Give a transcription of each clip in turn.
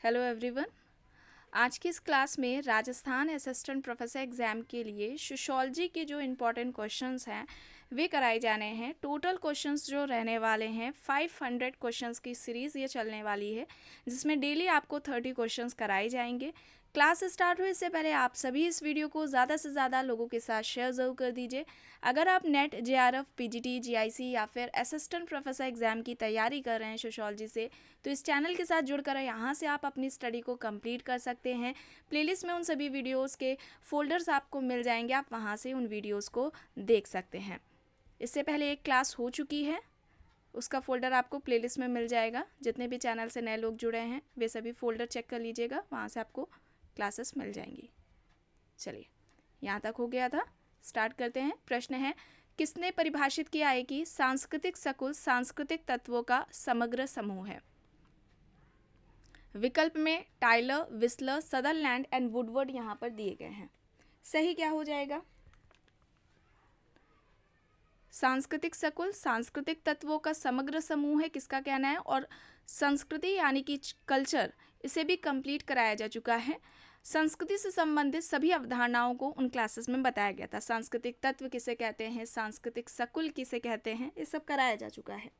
Hello everyone. आज की इस क्लास में राजस्थान असिस्टेंट प्रोफेसर एग्ज़ाम के लिए सोशियोलॉजी के जो इम्पोर्टेंट क्वेश्चंस हैं वे कराए जाने हैं। टोटल क्वेश्चंस जो रहने वाले हैं 500 क्वेश्चंस की सीरीज़ ये चलने वाली है, जिसमें डेली आपको 30 क्वेश्चंस कराए जाएंगे। क्लास स्टार्ट हुए इससे पहले आप सभी इस वीडियो को ज़्यादा से ज़्यादा लोगों के साथ शेयर ज़रूर कर दीजिए। अगर आप नेट जेआरएफ पीजीटी जीआईसी या फिर असिस्टेंट प्रोफेसर एग्ज़ाम की तैयारी कर रहे हैं सोशियोलॉजी से, तो इस चैनल के साथ जुड़कर यहाँ से आप अपनी स्टडी को कंप्लीट कर सकते हैं। प्लेलिस्ट में उन सभी वीडियोस के फोल्डर्स आपको मिल जाएंगे, आप वहाँ से उन वीडियोस को देख सकते हैं। इससे पहले एक क्लास हो चुकी है, उसका फ़ोल्डर आपको प्लेलिस्ट में मिल जाएगा। जितने भी चैनल से नए लोग जुड़े हैं वे सभी फ़ोल्डर चेक कर लीजिएगा, वहाँ से आपको क्लासेस मिल जाएंगी। चलिए, यहाँ तक हो गया था, स्टार्ट करते हैं। प्रश्न है, किसने परिभाषित किया है कि सांस्कृतिक सकुल सांस्कृतिक तत्वों का समग्र समूह है? विकल्प में Tylor, Wissler, Sutherland and Woodward यहाँ पर दिए गए हैं। सही क्या हो जाएगा? सांस्कृतिक सकुल सांस्कृतिक तत्वों का समग्र समूह है, किसका कहना है? और संस्कृति यानी कि कल्चर, इसे भी कंप्लीट कराया जा चुका है। संस्कृति से संबंधित सभी अवधारणाओं को उन क्लासेस में बताया गया था। सांस्कृतिक तत्व किसे कहते हैं, सांस्कृतिक सकुल किसे कहते हैं, ये सब कराया जा चुका है।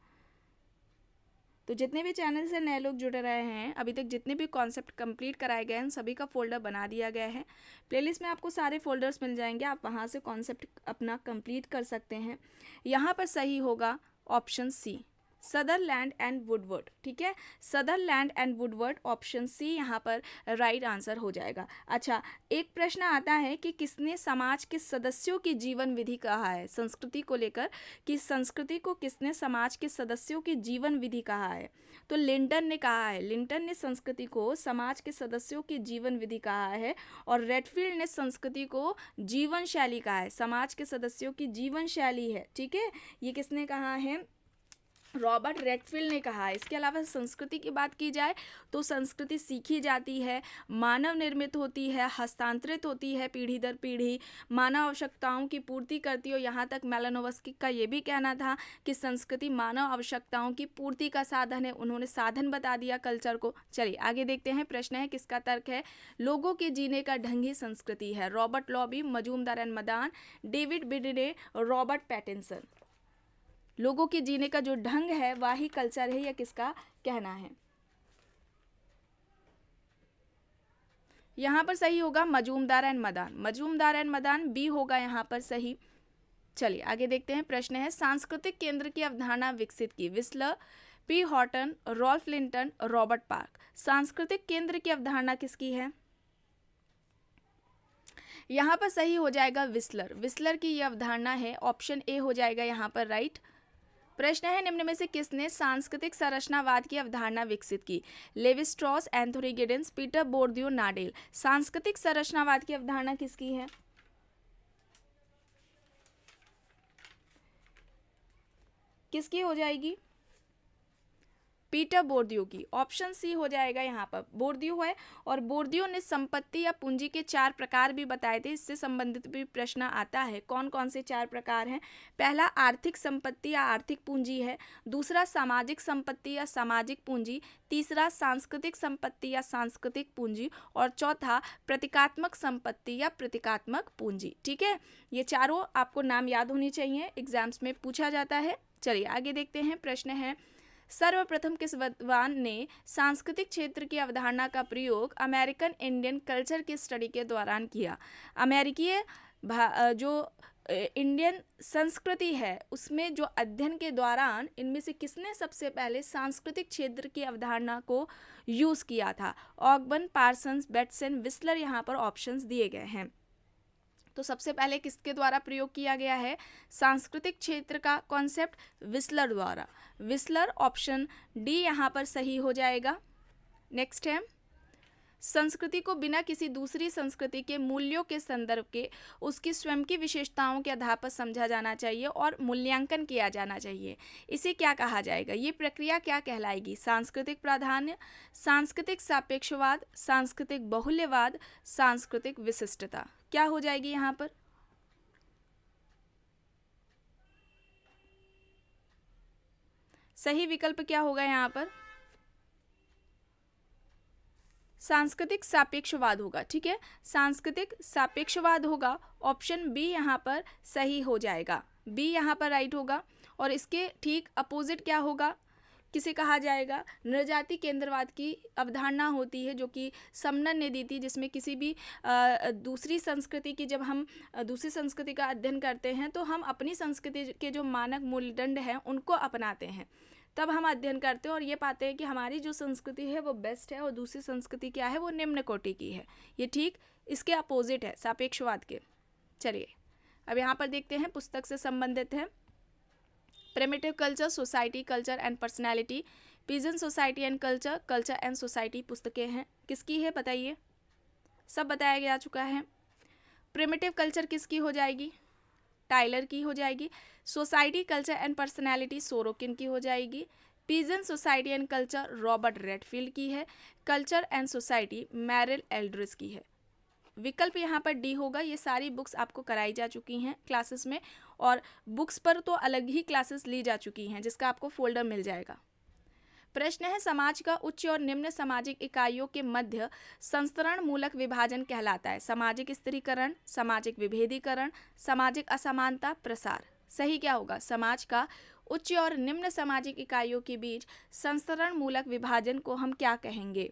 तो जितने भी चैनल से नए लोग जुड़े रहे हैं, अभी तक जितने भी कॉन्सेप्ट कंप्लीट कराए गए हैं, सभी का फोल्डर बना दिया गया है। प्लेलिस्ट में आपको सारे फोल्डर्स मिल जाएंगे, आप वहाँ से कॉन्सेप्ट अपना कंप्लीट कर सकते हैं। यहाँ पर सही होगा option C, Sutherland and Woodward. ठीक है, Sutherland and Woodward, option C यहाँ पर राइट आंसर हो जाएगा। अच्छा, एक प्रश्न आता है कि किसने समाज के सदस्यों की जीवन विधि कहा है? संस्कृति को लेकर कि संस्कृति को किसने समाज के सदस्यों की जीवन विधि कहा है? तो लिंटन ने कहा है। लिंटन ने संस्कृति को समाज के सदस्यों की जीवन विधि कहा है, और रेडफील्ड ने संस्कृति को जीवन शैली कहा है। समाज के सदस्यों की जीवन शैली है, ठीक है, ये किसने कहा है? रॉबर्ट रेडफील्ड ने कहा है। इसके अलावा संस्कृति की बात की जाए तो संस्कृति सीखी जाती है, मानव निर्मित होती है, हस्तांतरित होती है पीढ़ी दर पीढ़ी, मानव आवश्यकताओं की पूर्ति करती है। यहाँ तक मेलानोव्स्की का ये भी कहना था कि संस्कृति मानव आवश्यकताओं की पूर्ति का साधन है। उन्होंने साधन बता दिया कल्चर को। चलिए आगे देखते हैं। प्रश्न है, किसका तर्क है? लोगों के जीने का ढंग ही संस्कृति है। Robert Lowie, Majumdar and Madan, David Bidney, Robert Pattinson. लोगों के जीने का जो ढंग है वह ही कल्चर है, या किसका कहना है? यहाँ पर सही होगा Majumdar and Madan. Majumdar and Madan B होगा यहाँ पर सही। चलिए आगे देखते हैं। प्रश्न है, सांस्कृतिक केंद्र की अवधारणा विकसित की? Wissler, P Horton, Ralph Linton, Robert Park. सांस्कृतिक केंद्र की अवधारणा किसकी है? यहाँ पर सही हो जाएगा विस्लर। विस्लर की यह अवधारणा है, ऑप्शन ए हो जाएगा यहाँ पर राइट। प्रश्न है, निम्न में से किसने सांस्कृतिक संरचनावाद की अवधारणा विकसित की? Levi Strauss, Anthony Giddens, Peter Bourdieu, Nadel. सांस्कृतिक संरचनावाद की अवधारणा किसकी है? किसकी हो जाएगी? पीटर बोर्दियो की। ऑप्शन सी हो जाएगा यहाँ पर, बोर्दियो है। और बोर्दियो ने संपत्ति या पूंजी के 4 प्रकार भी बताए थे, इससे संबंधित भी प्रश्न आता है। कौन कौन से 4 प्रकार हैं? पहला आर्थिक संपत्ति या आर्थिक पूंजी है, दूसरा सामाजिक संपत्ति या सामाजिक पूंजी, तीसरा सांस्कृतिक संपत्ति या सांस्कृतिक पूंजी, और चौथा प्रतीकात्मक संपत्ति या प्रतीकात्मक पूंजी। ठीक है, ये चारों आपको नाम याद होनी चाहिए, एग्जाम्स में पूछा जाता है। चलिए आगे देखते हैं। प्रश्न है, सर्वप्रथम किस विद्वान ने सांस्कृतिक क्षेत्र की अवधारणा का प्रयोग अमेरिकन इंडियन कल्चर की स्टडी के दौरान किया? अमेरिकी जो इंडियन संस्कृति है उसमें जो अध्ययन के दौरान इनमें से किसने सबसे पहले सांस्कृतिक क्षेत्र की अवधारणा को यूज़ किया था? ऑगबर्न, पार्सन्स, बेटसन, विस्लर यहाँ पर ऑप्शंस दिए गए हैं। तो सबसे पहले किसके द्वारा प्रयोग किया गया है सांस्कृतिक क्षेत्र का कॉन्सेप्ट? विस्लर द्वारा। विस्लर, ऑप्शन डी यहाँ पर सही हो जाएगा। नेक्स्ट है, संस्कृति को बिना किसी दूसरी संस्कृति के मूल्यों के संदर्भ के उसकी स्वयं की विशेषताओं के आधार पर समझा जाना चाहिए और मूल्यांकन किया जाना चाहिए। इसे क्या कहा जाएगा? ये प्रक्रिया क्या कहलाएगी? सांस्कृतिक प्राधान्य, सांस्कृतिक सापेक्षवाद, सांस्कृतिक बहुल्यवाद, सांस्कृतिक विशिष्टता। क्या हो जाएगी यहाँ पर? सही विकल्प क्या होगा यहाँ पर? सांस्कृतिक सापेक्षवाद होगा। ठीक है, सांस्कृतिक सापेक्षवाद होगा। ऑप्शन बी यहाँ पर सही हो जाएगा, बी यहाँ पर राइट होगा। और इसके ठीक अपोजिट क्या होगा, किसे कहा जाएगा, नृजाति केंद्रवाद की अवधारणा होती है जो कि समनन ने दी थी, जिसमें किसी भी दूसरी संस्कृति की, जब हम दूसरी संस्कृति का अध्ययन करते हैं तो हम अपनी संस्कृति के जो मानक मूलदंड हैं उनको अपनाते हैं, तब हम अध्ययन करते हैं और ये पाते हैं कि हमारी जो संस्कृति है वो बेस्ट है और दूसरी संस्कृति क्या है, वो निम्न कोटि की है। ये ठीक इसके अपोजिट है सापेक्षवाद के। चलिए अब यहाँ पर देखते हैं, पुस्तक से संबंधित है primitive culture, society, culture and personality, peasant society and culture, culture and society पुस्तकें हैं। किसकी है बताइए, सब बताया जा चुका है। प्रिमिटिव कल्चर किसकी हो जाएगी, टाइलर की हो जाएगी। Society, culture and personality Sorokin की हो जाएगी। Peasant society and culture Robert Redfield की है। Culture and society Merrill Eldredge की है। विकल्प यहाँ पर डी होगा। ये सारी बुक्स आपको कराई जा चुकी हैं क्लासेस में, और बुक्स पर तो अलग ही क्लासेस ली जा चुकी हैं जिसका आपको फोल्डर मिल जाएगा। प्रश्न है, समाज का उच्च और निम्न सामाजिक इकाइयों के मध्य संस्तरण मूलक विभाजन कहलाता है सामाजिक स्त्रीकरण, सामाजिक विभेदीकरण, सामाजिक असमानता, प्रसार। सही क्या होगा, समाज का उच्च और निम्न सामाजिक इकाइयों के बीच संस्तरण मूलक विभाजन को हम क्या कहेंगे,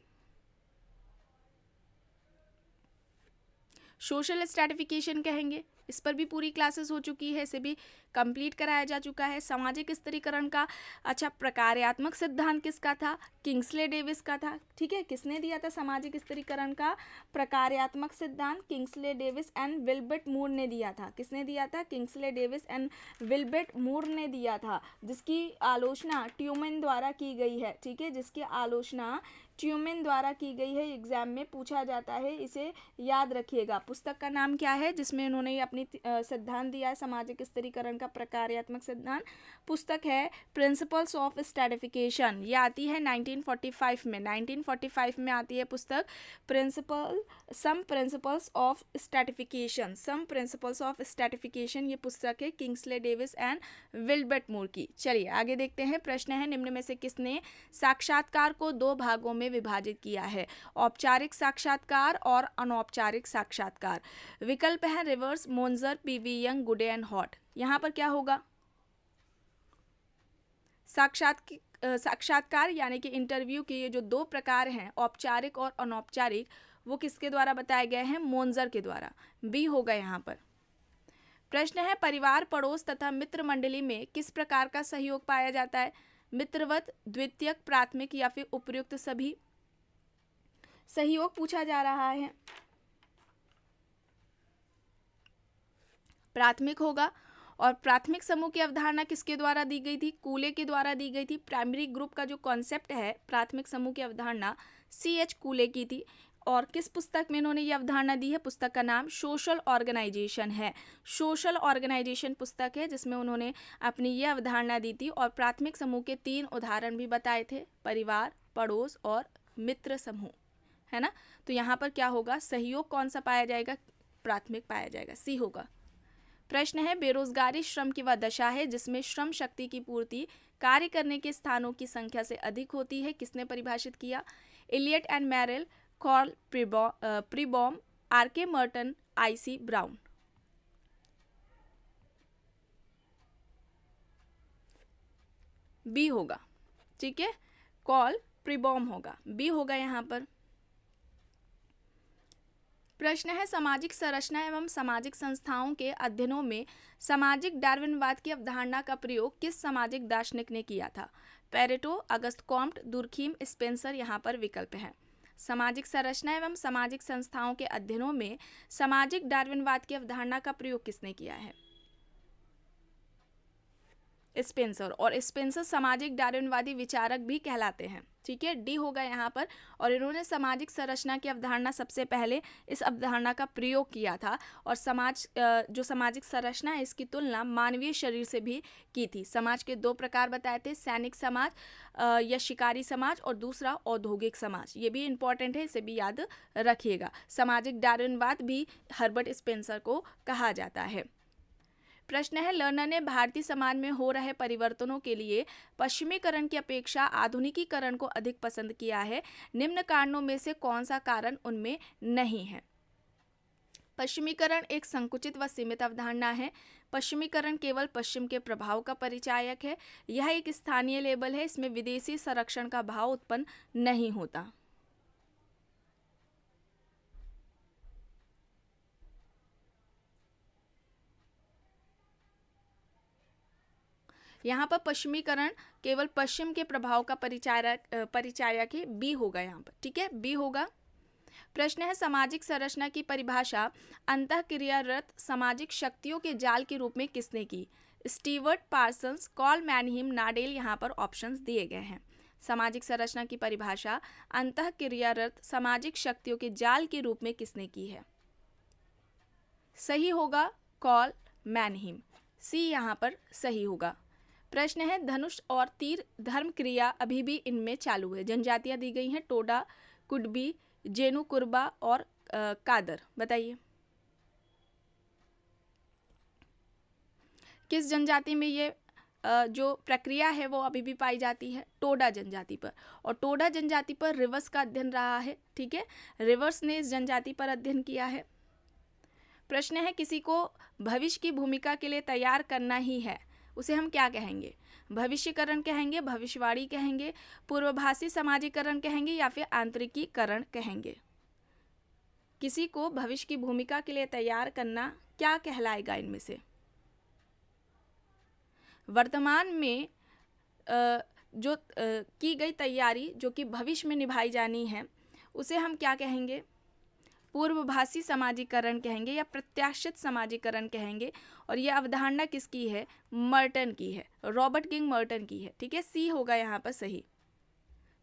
सोशल स्ट्रैटिफिकेशन कहेंगे। इस पर भी पूरी क्लासेस हो चुकी है, इसे भी कंप्लीट कराया जा चुका है। सामाजिक स्त्रीकरण का अच्छा प्रकार्यात्मक सिद्धांत किसका था, किंग्सले डेविस का था। ठीक है, किसने दिया था सामाजिक स्त्रीकरण का प्रकार्यात्मक सिद्धांत, किंग्सले डेविस एंड विल्बर्ट मूर ने दिया था। किसने दिया था, किंग्सले डेविस एंड विल्बर्ट मूर ने दिया था, जिसकी आलोचना ट्यूमेन द्वारा की गई है। ठीक है, जिसकी आलोचना ट्यूमेन द्वारा की गई है, एग्जाम में पूछा जाता है, इसे याद रखिएगा। पुस्तक का नाम क्या है जिसमें उन्होंने अपनी सिद्धांत दिया है सामाजिक स्त्रीकरण का प्रकार्यात्मक सिद्धांत, पुस्तक है प्रिंसिपल्स ऑफ स्ट्रैटिफिकेशन। ये आती है 1945 में, 1945 में आती है पुस्तक some principles of stratification, some principles of stratification. ये पुस्तक है Kingsley Davis and Wilbert Moore की। चलिए आगे देखते हैं। प्रश्न है, निम्न में से किसने साक्षात्कार को दो भागों में विभाजित किया है, औपचारिक साक्षात्कार और अनौपचारिक साक्षात्कार। विकल्प है रिवर्स, मोन्जर, पीवी यंग, गुडे एंड हॉट। यहाँ पर क्या होगा, साक्षात्कार यानी कि इंटरव्यू के ये जो दो प्रकार हैं, औपचारिक और अनौपचारिक, वो किसके द्वारा बताए गए हैं, मोन्जर के द्वारा। बी होगा यहाँ पर। प्रश्न है, परिवार, पड़ोस तथा मित्र मंडली में किस प्रकार का सहयोग पाया जाता है, मित्रवत, द्वितीयक, प्राथमिक या फिर उपर्युक्त सभी। सहयोग पूछा जा रहा है, प्राथमिक होगा। और प्राथमिक समूह की अवधारणा किसके द्वारा दी गई थी, कूले के द्वारा दी गई थी। प्राइमरी ग्रुप का जो कॉन्सेप्ट है, प्राथमिक समूह की अवधारणा C.H. कूले की थी। और किस पुस्तक में इन्होंने ये अवधारणा दी है, पुस्तक का नाम सोशल ऑर्गेनाइजेशन है। सोशल ऑर्गेनाइजेशन पुस्तक है जिसमें उन्होंने अपनी ये अवधारणा दी थी। और प्राथमिक समूह के 3 उदाहरण भी बताए थे, परिवार, पड़ोस और मित्र समूह, है ना। तो यहाँ पर क्या होगा, सहयोग कौन सा पाया जाएगा, प्राथमिक पाया जाएगा, सी होगा। प्रश्न है, बेरोजगारी श्रम की वह दशा है जिसमें श्रम शक्ति की पूर्ति कार्य करने के स्थानों की संख्या से अधिक होती है। किसने परिभाषित किया, Elliott and Merrill, Karl Pribram, R.K. Merton, I.C. Brown. B होगा। ठीक है, कार्ल प्रीबॉम होगा, बी होगा यहाँ पर। प्रश्न है, सामाजिक संरचना एवं सामाजिक संस्थाओं के अध्ययनों में सामाजिक डार्विनवाद की अवधारणा का प्रयोग किस सामाजिक दार्शनिक ने किया था, Pareto, Auguste Comte, Durkheim, Spencer. यहाँ पर विकल्प है। सामाजिक संरचना एवं सामाजिक संस्थाओं के अध्ययनों में सामाजिक डार्विनवाद की अवधारणा का प्रयोग किसने किया है, स्पेंसर। और स्पेंसर सामाजिक डार्विनवादी विचारक भी कहलाते हैं। ठीक है, डी होगा यहाँ पर। और इन्होंने सामाजिक संरचना की अवधारणा सबसे पहले इस अवधारणा का प्रयोग किया था। और जो सामाजिक संरचना है इसकी तुलना मानवीय शरीर से भी की थी। समाज के 2 प्रकार बताए थे, सैनिक समाज या शिकारी समाज, और दूसरा औद्योगिक समाज। ये भी इंपॉर्टेंट है, इसे भी याद रखिएगा। सामाजिक डार्विनवाद भी हर्बर्ट स्पेंसर को कहा जाता है। प्रश्न है, लर्नर ने भारतीय समाज में हो रहे परिवर्तनों के लिए पश्चिमीकरण की अपेक्षा आधुनिकीकरण को अधिक पसंद किया है। निम्न कारणों में से कौन सा कारण उनमें नहीं है? पश्चिमीकरण एक संकुचित व सीमित अवधारणा है। पश्चिमीकरण केवल पश्चिम के प्रभाव का परिचायक है। यह एक स्थानीय लेबल है। इसमें विदेशी संरक्षण का भाव उत्पन्न नहीं होता। यहाँ पर पश्चिमीकरण केवल पश्चिम के प्रभाव का परिचायक है। बी होगा यहाँ पर, ठीक है, बी होगा। प्रश्न है, सामाजिक संरचना की परिभाषा अंतःक्रियारत सामाजिक शक्तियों के जाल के रूप में किसने की? Steward, Parsons, Karl Mannheim, Nadel. यहाँ पर ऑप्शंस दिए गए हैं। सामाजिक संरचना की परिभाषा अंतःक्रियारत सामाजिक शक्तियों के जाल के रूप में किसने की है? सही होगा कॉल मैनहीम, सी यहाँ पर सही होगा। प्रश्न है, धनुष और तीर धर्म क्रिया अभी भी इनमें चालू है। जनजातियां दी गई हैं, टोडा, कुडबी, जेनु कुर्बा और कादर। बताइए किस जनजाति में ये जो प्रक्रिया है वो अभी भी पाई जाती है? टोडा जनजाति पर। और टोडा जनजाति पर रिवर्स का अध्ययन रहा है, ठीक है, रिवर्स ने इस जनजाति पर अध्ययन किया है। प्रश्न है, किसी को भविष्य की भूमिका के लिए तैयार करना ही है, उसे हम क्या कहेंगे? भविष्यकरण कहेंगे, भविष्यवाणी कहेंगे, पूर्वभाषी समाजीकरण कहेंगे या फिर आंतरिकीकरण कहेंगे? किसी को भविष्य की भूमिका के लिए तैयार करना क्या कहलाएगा इनमें से? वर्तमान में जो की गई तैयारी जो कि भविष्य में निभाई जानी है उसे हम क्या कहेंगे? पूर्वभाषी समाजीकरण कहेंगे या प्रत्याशित समाजीकरण कहेंगे। और यह अवधारणा किसकी है? मर्टन की है, रॉबर्ट किंग मर्टन की है, ठीक है, सी होगा यहाँ पर सही।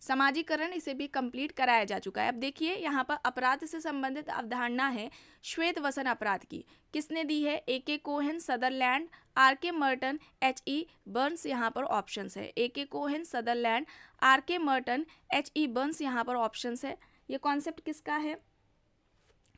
समाजीकरण इसे भी कंप्लीट कराया जा चुका है। अब देखिए यहाँ पर अपराध से संबंधित अवधारणा है श्वेत वसन अपराध की। किसने दी है? A K. Cohen, Sutherland, R K. Merton, H E. Burns. यहाँ पर ऑप्शंस है। A K. Cohen, Sutherland, R K. Merton, H E. Burns. यहाँ पर ऑप्शंस है। ये कॉन्सेप्ट किसका है?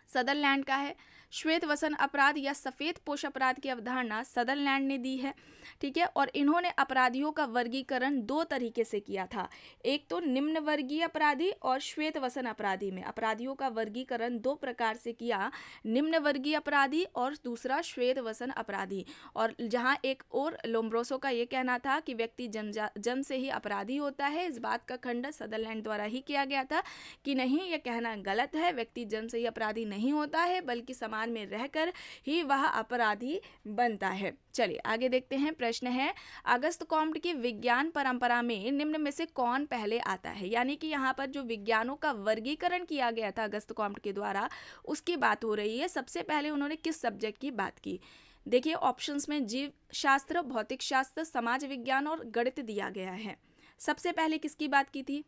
सदरलैंड का है। श्वेत वसन अपराध या सफ़ेद पोश अपराध की अवधारणा सदरलैंड ने दी है, ठीक है। और इन्होंने अपराधियों का वर्गीकरण दो तरीके से किया था, एक तो निम्न वर्गीय अपराधी और श्वेत वसन अपराधी में अपराधियों का वर्गीकरण दो प्रकार से किया, निम्न वर्गीय अपराधी और दूसरा श्वेत वसन अपराधी। और जहाँ एक और लोम्ब्रोसो का ये कहना था कि व्यक्ति जन्म से ही अपराधी होता है, इस बात का खंडन सदरलैंड द्वारा ही किया गया था कि नहीं, यह कहना गलत है, व्यक्ति जन्म से ही अपराधी नहीं होता है बल्कि समाज में रहकर ही वह अपराधी बनता है। चलिए आगे देखते हैं। प्रश्न है, अगस्त कॉम्ट की विज्ञान परंपरा में निम्न में से कौन पहले आता है? यानी कि यहाँ पर जो विज्ञानों का वर्गीकरण किया गया था अगस्त कॉम्ट के द्वारा, उसकी बात हो रही है। सबसे पहले उन्होंने किस सब्जेक्ट की बात की? देखिए ऑप्शंस में जीव शास्त्र, भौतिक शास्त्र, समाज विज्ञान और गणित दिया गया है। सबसे पहले किसकी बात की थी?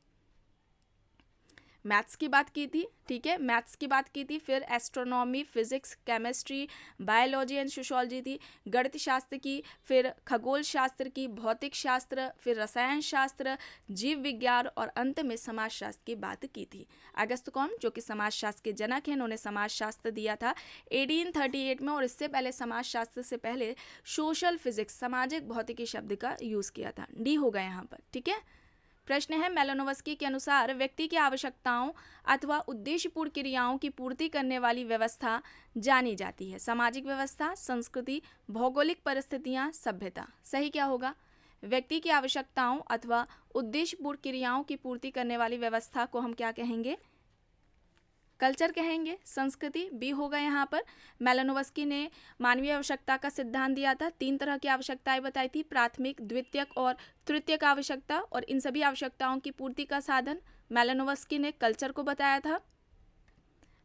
मैथ्स की बात की थी, ठीक है, मैथ्स की बात की थी। फिर astronomy, physics, chemistry, biology and sociology थी। गणित शास्त्र की, फिर खगोल शास्त्र की, भौतिक शास्त्र, फिर रसायन शास्त्र, जीव विज्ञान और अंत में समाज शास्त्र की बात की थी। अगस्त कॉम्ट जो कि समाज शास्त्र के जनक हैं, उन्होंने समाज शास्त्र दिया था 1838 में। और इससे पहले समाज शास्त्र से पहले सोशल फिजिक्स, सामाजिक भौतिकी शब्द का यूज़ किया था। डी होगा यहाँ पर, ठीक है। प्रश्न है, मेलानोव्स्की के अनुसार व्यक्ति की आवश्यकताओं अथवा उद्देश्यपूर्ण क्रियाओं की पूर्ति करने वाली व्यवस्था जानी जाती है? सामाजिक व्यवस्था, संस्कृति, भौगोलिक परिस्थितियां, सभ्यता। सही क्या होगा? व्यक्ति की आवश्यकताओं अथवा उद्देश्यपूर्ण क्रियाओं की पूर्ति करने वाली व्यवस्था को हम क्या कहेंगे? कल्चर कहेंगे। संस्कृति बी होगा यहाँ पर। मेलानोव्स्की ने मानवीय आवश्यकता का सिद्धांत दिया था। 3 तरह की आवश्यकताएं बताई थी, प्राथमिक, द्वितीयक और तृतीयक आवश्यकता। और इन सभी आवश्यकताओं की पूर्ति का साधन मेलानोव्स्की ने कल्चर को बताया था।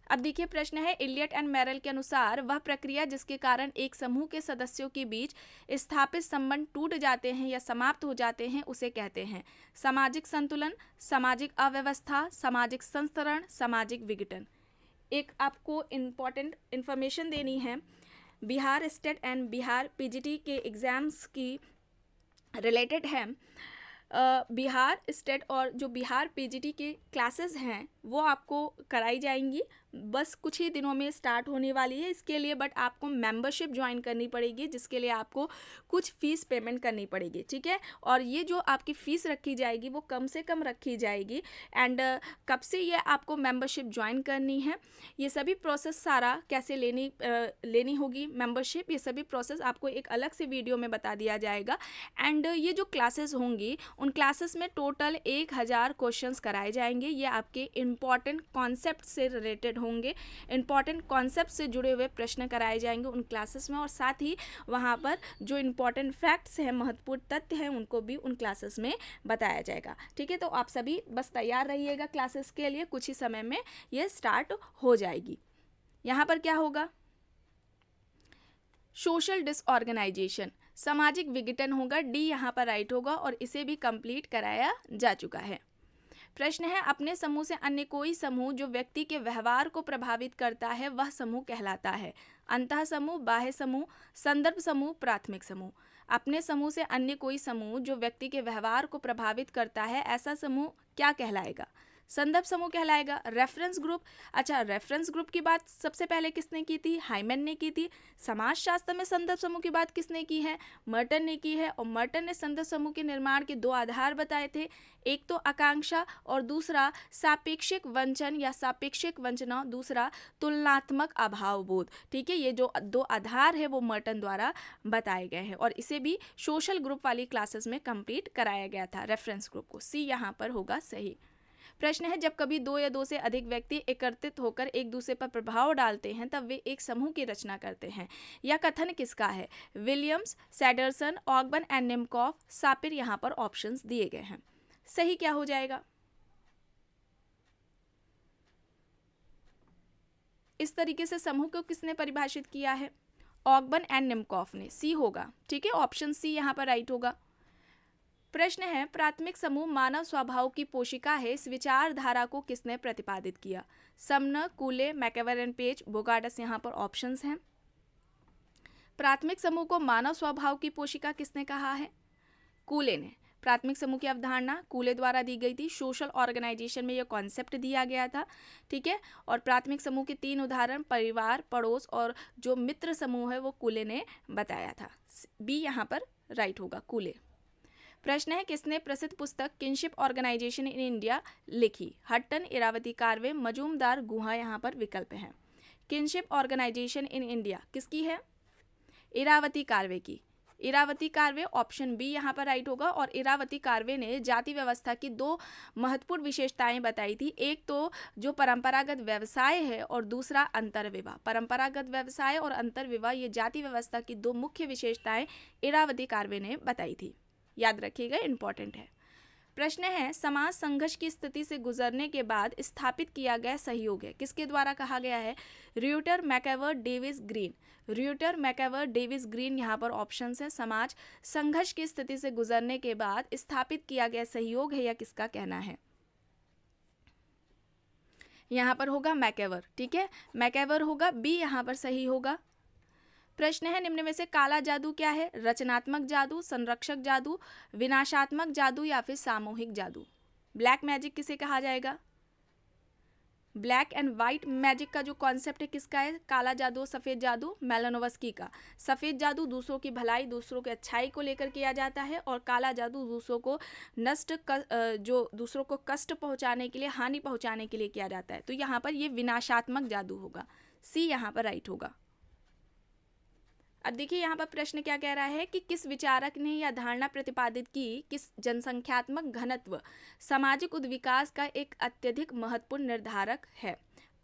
अब देखिए प्रश्न है, इलियट एंड मेरेल के अनुसार वह प्रक्रिया जिसके कारण एक समूह के सदस्यों के बीच स्थापित संबंध टूट जाते हैं या समाप्त हो जाते हैं उसे कहते हैं सामाजिक संतुलन, सामाजिक अव्यवस्था, सामाजिक संस्तरण, सामाजिक विघटन। एक आपको इम्पॉर्टेंट इन्फॉर्मेशन देनी है, Bihar state and Bihar PGT के एग्ज़ाम्स की रिलेटेड है। बिहार स्टेट और जो बिहार पीजीटी के क्लासेस हैं वो आपको कराई जाएंगी बस कुछ ही दिनों में स्टार्ट होने वाली है इसके लिए, बट आपको मेंबरशिप ज्वाइन करनी पड़ेगी जिसके लिए आपको कुछ फ़ीस पेमेंट करनी पड़ेगी, ठीक है। और ये जो आपकी फ़ीस रखी जाएगी वो कम से कम रखी जाएगी। एंड कब से ये आपको मेंबरशिप ज्वाइन करनी है, ये सभी प्रोसेस सारा कैसे लेनी होगी मेंबरशिप, ये सभी प्रोसेस आपको एक अलग से वीडियो में बता दिया जाएगा। एंड ये जो क्लासेस होंगी उन क्लासेस में टोटल 1000 क्वेश्चंस कराए जाएंगे। ये आपके इम्पॉर्टेंट कॉन्सेप्ट से रिलेटेड होंगे, इम्पॉर्टेंट कॉन्सेप्ट से जुड़े हुए प्रश्न कराए जाएंगे उन क्लासेस में, और साथ ही वहाँ पर जो इम्पॉर्टेंट फैक्ट्स हैं, महत्वपूर्ण तथ्य हैं, उनको भी उन क्लासेस में बताया जाएगा, ठीक है। तो आप सभी बस तैयार रहिएगा क्लासेस के लिए, कुछ ही समय में ये स्टार्ट हो जाएगी। यहाँ पर क्या होगा, सोशल डिसऑर्गेनाइजेशन, सामाजिक विघटन होगा, डी यहाँ पर राइट होगा, और इसे भी कंप्लीट कराया जा चुका है। प्रश्न है, अपने समूह से अन्य कोई समूह जो व्यक्ति के व्यवहार को प्रभावित करता है वह समूह कहलाता है। अंतः समूह, बाह्य समूह, संदर्भ समूह, प्राथमिक समूह। अपने समूह से अन्य कोई समूह जो व्यक्ति के व्यवहार को प्रभावित करता है, ऐसा समूह क्या कहलाएगा? संदर्भ समूह कहलाएगा। रेफरेंस ग्रुप, अच्छा रेफरेंस ग्रुप की बात सबसे पहले किसने की थी? हाइमन ने की थी। समाजशास्त्र में संदर्भ समूह की बात किसने की है? मर्टन ने की है। और मर्टन ने संदर्भ समूह के निर्माण के 2 आधार बताए थे, एक तो आकांक्षा और दूसरा सापेक्षिक वंचन या सापेक्षिक वंचना, दूसरा तुलनात्मक अभावबोध, ठीक है। ये जो 2 आधार है वो मर्टन द्वारा बताए गए हैं, और इसे भी सोशल ग्रुप वाली क्लासेस में कंप्लीट कराया गया था, रेफरेंस ग्रुप को। सी यहाँ पर होगा सही। प्रश्न है, जब कभी 2 या 2 से अधिक व्यक्ति एकत्रित होकर एक दूसरे पर प्रभाव डालते हैं तब वे एक समूह की रचना करते हैं। यह कथन किसका है? विलियम्स, सैडरसन, ऑगबर्न एंड निमकॉफ, सापिर यहाँ पर ऑप्शंस दिए गए हैं। सही क्या हो जाएगा? इस तरीके से समूह को किसने परिभाषित किया है? ऑगबर्न एंड निमकॉफ ने। सी होगा, ठीक है, ऑप्शन सी यहाँ पर राइट होगा। प्रश्न है, प्राथमिक समूह मानव स्वभाव की पोशिका है, इस विचारधारा को किसने प्रतिपादित किया? Sumner, Cooley, MacIver and Page, Bogardus यहाँ पर ऑप्शंस हैं। प्राथमिक समूह को मानव स्वभाव की पोशिका किसने कहा है? कूले ने। प्राथमिक समूह की अवधारणा कूले द्वारा दी गई थी। सोशल ऑर्गेनाइजेशन में यह कॉन्सेप्ट दिया गया था, ठीक है। और प्राथमिक समूह के 3 उदाहरण परिवार, पड़ोस और जो मित्र समूह है वो कूले ने बताया था। बी यहाँ पर राइट होगा, कूले। प्रश्न है, किसने प्रसिद्ध पुस्तक किनशिप ऑर्गेनाइजेशन इन इंडिया लिखी? हट्टन, इरावती कार्वे, मजूमदार, गुहा यहाँ पर विकल्प हैं। किनशिप ऑर्गेनाइजेशन इन इंडिया किसकी है? इरावती कार्वे की। इरावती कार्वे, ऑप्शन बी यहाँ पर राइट होगा। और इरावती कार्वे ने जाति व्यवस्था की 2 महत्वपूर्ण विशेषताएं बताई थी, एक तो जो परंपरागत व्यवसाय है और दूसरा अंतर्विवाह। परंपरागत व्यवसाय और अंतर्विवाह, ये जाति व्यवस्था की 2 मुख्य विशेषताएं इरावती कार्वे ने बताई थी, याद रखिएगा, इंपॉर्टेंट है। प्रश्न है, समाज संघर्ष की स्थिति से गुजरने के बाद स्थापित किया गया सहयोग है, किसके द्वारा कहा गया है? र्यूटर, मैकेवर, डेविस, ग्रीन। र्यूटर, मैकेवर, डेविस, ग्रीन यहाँ पर ऑप्शंस हैं। समाज संघर्ष की स्थिति से गुजरने के बाद स्थापित किया गया सहयोग है, या किसका कहना है? यहाँ पर होगा मैकेवर, ठीक है, मैकेवर होगा, बी यहाँ पर सही होगा। प्रश्न है, निम्न में से काला जादू क्या है? रचनात्मक जादू, संरक्षक जादू, विनाशात्मक जादू या फिर सामूहिक जादू? ब्लैक मैजिक किसे कहा जाएगा? ब्लैक एंड वाइट मैजिक का जो कॉन्सेप्ट है किसका है? काला जादू, सफ़ेद जादू, मेलानोवस्की का। सफ़ेद जादू दूसरों की भलाई, दूसरों की अच्छाई को लेकर किया जाता है, और काला जादू दूसरों को जो दूसरों को कष्ट पहुंचाने के लिए, हानि पहुंचाने के लिए किया जाता है। तो यहाँ पर ये विनाशात्मक जादू होगा, सी यहाँ पर राइट होगा। अब देखिए यहाँ पर प्रश्न क्या कह रहा है कि किस विचारक ने यह धारणा प्रतिपादित की कि जनसंख्यात्मक घनत्व सामाजिक उद्विकास का एक अत्यधिक महत्वपूर्ण निर्धारक है?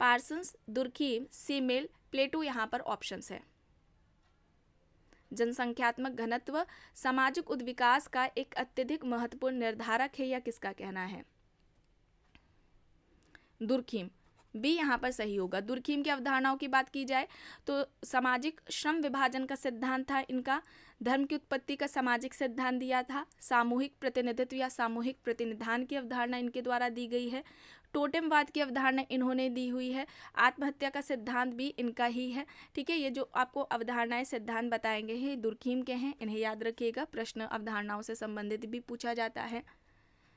पार्सन्स, दुर्खीम, सीमेल, प्लेटो यहाँ पर ऑप्शंस है। जनसंख्यात्मक घनत्व सामाजिक उद्विकास का एक अत्यधिक महत्वपूर्ण निर्धारक है, या किसका कहना है? दुर्खीम, बी यहाँ पर सही होगा। दुर्खीम की अवधारणाओं की बात की जाए तो सामाजिक श्रम विभाजन का सिद्धांत था इनका, धर्म की उत्पत्ति का सामाजिक सिद्धांत दिया था, सामूहिक प्रतिनिधित्व या सामूहिक प्रतिनिधान की अवधारणा इनके द्वारा दी गई है, टोटेमवाद की अवधारणा इन्होंने दी हुई है, आत्महत्या का सिद्धांत भी इनका ही है, ठीक है। ये जो आपको अवधारणाएं सिद्धांत बताएंगे हैं दुर्खीम के हैं, इन्हें याद रखिएगा, प्रश्न अवधारणाओं से संबंधित भी पूछा जाता है।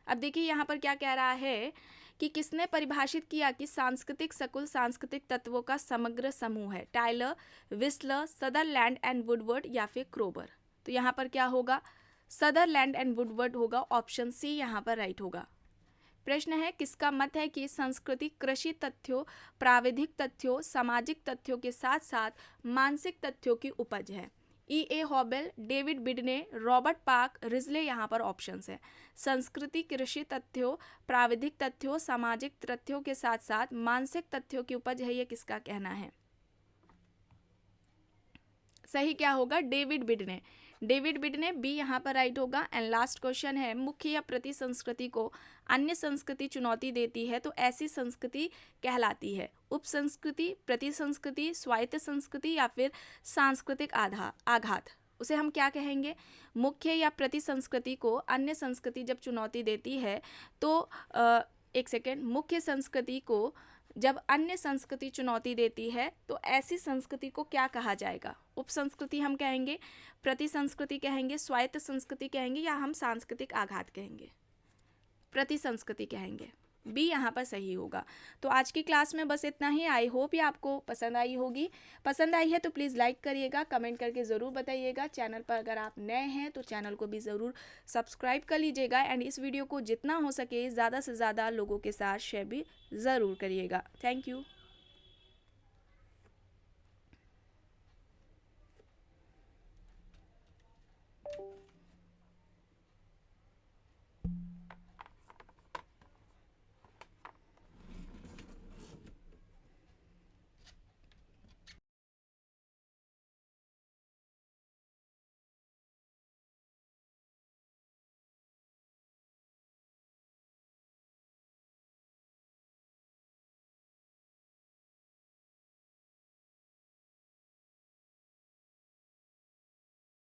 अब देखिए यहाँ पर क्या कह रहा है कि किसने परिभाषित किया कि सांस्कृतिक सकुल सांस्कृतिक तत्वों का समग्र समूह है? Tylor, Wissler, Sutherland and Woodward या फिर क्रोबर? तो यहाँ पर क्या होगा? सदरलैंड एंड वुडवर्ड होगा। ऑप्शन सी यहाँ पर राइट होगा। प्रश्न है, किसका मत है कि संस्कृति कृषि तथ्यों, प्राविधिक तथ्यों, सामाजिक तथ्यों के साथ साथ मानसिक तथ्यों की उपज है? E.A. Hoebel, David Bidney, Robert Park, Risley यहाँ पर ऑप्शंस है। संस्कृति कृषि तथ्यों, प्राविधिक तथ्यों, सामाजिक तथ्यों के साथ साथ मानसिक तथ्यों की उपज है, ये किसका कहना है? सही क्या होगा? डेविड बिडने। डेविड बिडने, बी यहाँ पर राइट होगा। एंड लास्ट क्वेश्चन है, मुख्य या प्रति संस्कृति को अन्य संस्कृति चुनौती देती है तो ऐसी संस्कृति कहलाती है? उप संस्कृति, प्रति संस्कृति, स्वायत्त संस्कृति या फिर सांस्कृतिक आघात? उसे हम क्या कहेंगे? मुख्य या प्रति संस्कृति को अन्य संस्कृति जब चुनौती देती है तो एक सेकेंड, मुख्य संस्कृति को जब अन्य संस्कृति चुनौती देती है तो ऐसी संस्कृति को क्या कहा जाएगा? उप संस्कृति हम कहेंगे, प्रति संस्कृति कहेंगे, स्वायत्त संस्कृति कहेंगे या हम सांस्कृतिक आघात कहेंगे? प्रति संस्कृति कहेंगे। बी यहाँ पर सही होगा। तो आज की क्लास में बस इतना ही। आई होप ये आपको पसंद आई होगी। पसंद आई है तो प्लीज़ लाइक करिएगा, कमेंट करके ज़रूर बताइएगा। चैनल पर अगर आप नए हैं तो चैनल को भी ज़रूर सब्सक्राइब कर लीजिएगा एंड इस वीडियो को जितना हो सके ज़्यादा से ज़्यादा लोगों के साथ शेयर भी ज़रूर करिएगा। Thank you.